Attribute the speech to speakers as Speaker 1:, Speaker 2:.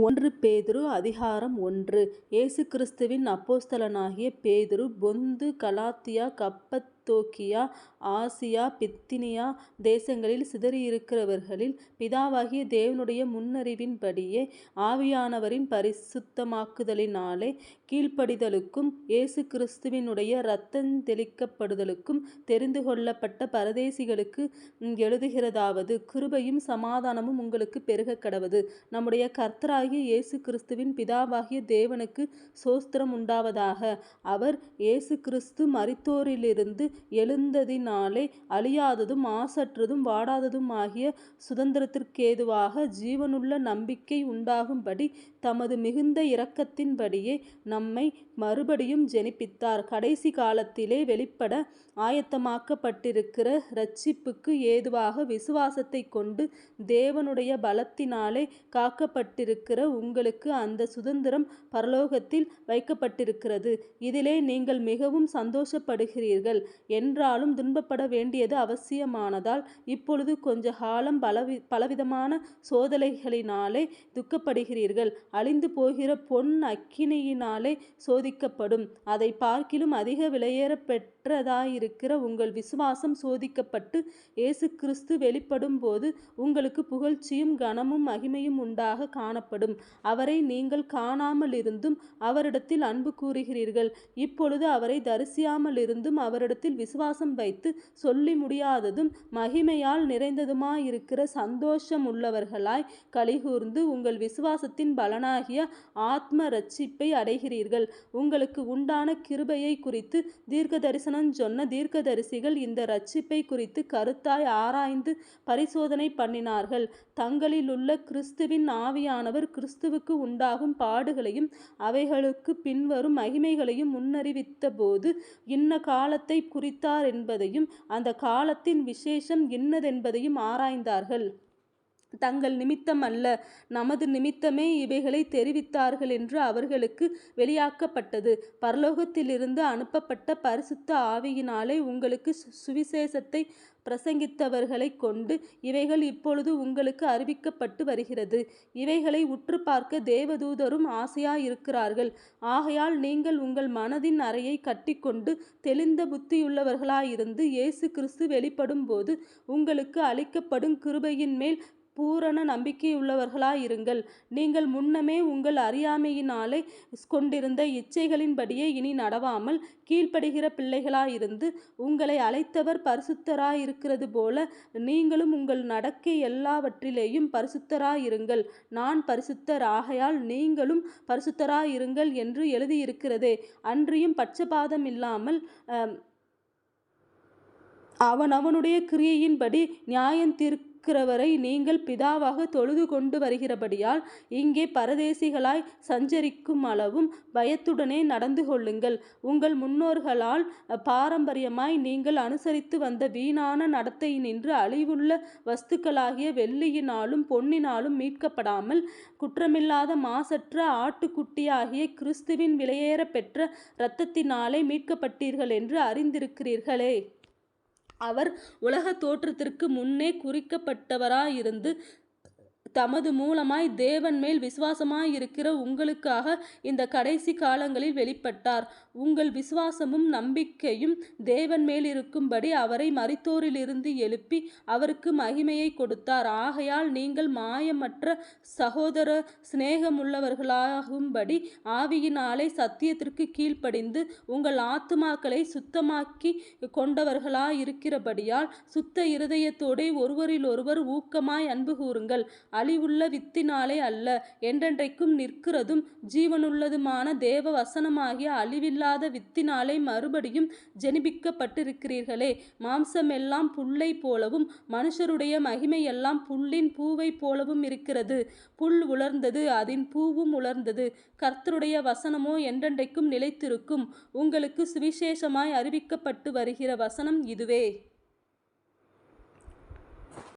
Speaker 1: ஒன்று பேதுரு அதிகாரம் 1. இயேசு கிறிஸ்துவின் அப்போஸ்தலனாகிய பேதுரு, பொந்து, கலாத்தியா, கப்பத்தோக்கியா, ஆசியா, பித்தினியா தேசங்களில் சிதறியிருக்கிறவர்களில் பிதாவாகிய தேவனுடைய முன்னறிவின்படியே ஆவியானவரின் பரிசுத்தமாக்குதலினாலே கீழ்ப்படிதலுக்கும் இயேசு கிறிஸ்துவினுடைய இரத்தந்தெளிக்கப்படுதலுக்கும் தெரிந்து கொள்ளப்பட்ட பரதேசிகளுக்கு எழுதுகிறதாவது: கிருபையும் சமாதானமும் உங்களுக்கு பெருகக் கடவது. நம்முடைய கர்த்தராகிய இயேசு கிறிஸ்துவின் பிதாவாகிய தேவனுக்கு ஸ்தோத்திரம் உண்டாவதாக. அவர் இயேசு கிறிஸ்து மரித்தோரிலிருந்து எழுந்ததினாலே அழியாததும் மாசற்றதும் வாடாததுமாகிய சுதந்திரத்திற்கேதுவாக ஜீவனுள்ள நம்பிக்கை உண்டாகும்படி தமது மிகுந்த இரக்கத்தின்படியே நம்மை மறுபடியும் ஜெனிப்பித்தார். கடைசி காலத்திலே வெளிப்பட ஆயத்தமாக்கப்பட்டிருக்கிற இரட்சிப்புக்கு ஏதுவாக விசுவாசத்தை கொண்டு தேவனுடைய பலத்தினாலே காக்கப்பட்டிருக்கிற உங்களுக்கு அந்த சுதந்திரம் பரலோகத்தில் வைக்கப்பட்டிருக்கிறது. இதிலே நீங்கள் மிகவும் சந்தோஷப்படுகிறீர்கள். என்றாலும் துன்பப்பட வேண்டியது அவசியமானதால் இப்பொழுது கொஞ்ச காலம் பலவிதமான சோதனைகளினாலே துக்கப்படுகிறீர்கள். அழிந்து போகிற பொன் அக்கினியினாலே சோதிக்கப்படும். அதை பார்க்கிலும் அதிக விலையேற பெற்றதாயிருக்கிற உங்கள் விசுவாசம் சோதிக்கப்பட்டு இயேசு கிறிஸ்து வெளிப்படும் போது உங்களுக்கு புகழ்ச்சியும் கனமும் மகிமையும் உண்டாக காணப்படும். அவரை நீங்கள் காணாமலிருந்தும் அவரிடத்தில் அன்பு கூறுகிறீர்கள். இப்பொழுது அவரை தரிசியாமலிருந்தும் அவரிடத்தில் விசுவாசம் வைத்து சொல்லி முடியாததும் மகிமையால் நிறைந்ததுமாயிருக்கிற சந்தோஷமுள்ளவர்களாய் களிகூர்ந்து உங்கள் விசுவாசத்தின் பலனாகிய ஆத்ம இரட்சிப்பை அடைகிறீர்கள். உங்களுக்கு உண்டான கிருபையை குறித்து தீர்க்க தரிசனம் சொன்ன தீர்க்கதரிசிகள் இந்த இரட்சிப்பை குறித்து கருத்தாய் ஆராய்ந்து பரிசோதனை பண்ணினார்கள். தங்களிலுள்ள கிறிஸ்துவின் ஆவியானவர் கிறிஸ்துவுக்கு உண்டாகும் பாடுகளையும் அவைகளுக்கு பின்வரும் மகிமைகளையும் முன்னறிவித்த போது இன்ன காலத்தை குறித்தார் என்பதையும் அந்த காலத்தின் விசேஷம் இன்னதென்பதையும் ஆராய்ந்தார்கள். தங்கள் நிமித்தம் அல்ல, நமது நிமித்தமே இவைகளை தெரிவித்தார்கள் என்று அவர்களுக்கு வெளியாக்கப்பட்டது. பரலோகத்திலிருந்து அனுப்பப்பட்ட பரிசுத்த ஆவியினாலே உங்களுக்கு சுவிசேஷத்தை பிரசங்கித்தவர்களை கொண்டு இவைகள் இப்பொழுது உங்களுக்கு அறிவிக்கப்பட்டு வருகிறது. இவைகளை உற்று பார்க்க தேவதூதரும் ஆசையாயிருக்கிறார்கள். ஆகையால் நீங்கள் உங்கள் மனதின் அறையை கட்டிக்கொண்டு தெளிந்த புத்தியுள்ளவர்களாயிருந்து இயேசு கிறிஸ்து வெளிப்படும் போது உங்களுக்கு அளிக்கப்படும் கிருபையின் மேல் பூரண நம்பிக்கையுள்ளவர்களாயிருங்கள். நீங்கள் முன்னமே உங்கள் அறியாமையினாலே கொண்டிருந்த இச்சைகளின்படியே இனி நடவாமல் கீழ்ப்படுகிற பிள்ளைகளாயிருந்து உங்களை அழைத்தவர் பரிசுத்தராயிருக்கிறது போல நீங்களும் உங்கள் நடக்கை எல்லாவற்றிலேயும் பரிசுத்தராயிருங்கள். நான் பரிசுத்தர், ஆகையால் நீங்களும் பரிசுத்தராயிருங்கள் என்று எழுதியிருக்கிறதே. அன்றியும் பட்சபாதம் இல்லாமல் அவனவனுடைய கிரியையின்படி நியாயந்தீர்க்கிறவரை நீங்கள் பிதாவாக தொழுது கொண்டு வருகிறபடியால் இங்கே பரதேசிகளாய் சஞ்சரிக்கும் அளவும் பயத்துடனே நடந்து கொள்ளுங்கள். உங்கள் முன்னோர்களால் பாரம்பரியமாய் நீங்கள் அனுசரித்து வந்த வீணான நடத்தையினின்று அழிவுள்ள வஸ்துக்களாகிய வெள்ளியினாலும் பொன்னினாலும் மீட்கப்படாமல் குற்றமில்லாத மாசற்ற ஆட்டுக்குட்டியாகிய கிறிஸ்துவின் விலையேற பெற்ற இரத்தத்தினாலே மீட்கப்பட்டீர்கள் என்று அறிந்திருக்கிறீர்களே. அவர் உலக தோற்றத்திற்கு முன்னே குறிக்கப்பட்டவராயிருந்து தமது மூலமாய் தேவன் மேல் விசுவாசமாயிருக்கிற உங்களுக்காக இந்த கடைசி காலங்களில் வெளிப்பட்டார். உங்கள் விசுவாசமும் நம்பிக்கையும் தேவன் மேல் இருக்கும்படி அவரை மரித்தோரிலிருந்து எழுப்பி அவருக்கு மகிமையை கொடுத்தார். ஆகையால் நீங்கள் மாயமற்ற சகோதர சிநேகமுள்ளவர்களாகும்படி ஆவியினாலே சத்தியத்திற்கு கீழ்ப்படிந்து உங்கள் ஆத்துமாக்களை சுத்தமாக்கி கொண்டவர்களாயிருக்கிறபடியால் சுத்த இருதயத்தோடே ஒருவரிலொருவர் ஊக்கமாய் அன்பு கூறுங்கள். அழிவுள்ள வித்தினாலே அல்ல, என்றென்றைக்கும் நிற்கிறதும் ஜீவனுள்ளதுமான தேவ வசனமாகிய அழிவில்லாத வித்தினாலே மறுபடியும் ஜெனிப்பிக்கப்பட்டிருக்கிறீர்களே. மாம்சமெல்லாம் புல்லை போலவும் மனுஷருடைய மகிமையெல்லாம் புல்லின் பூவை போலவும் இருக்கிறது. புல் உலர்ந்தது, அதன் பூவும் உலர்ந்தது. கர்த்தருடைய வசனமோ என்றென்றைக்கும் நிலைத்திருக்கும். உங்களுக்கு சுவிசேஷமாய் அறிவிக்கப்பட்டு வருகிற வசனம் இதுவே.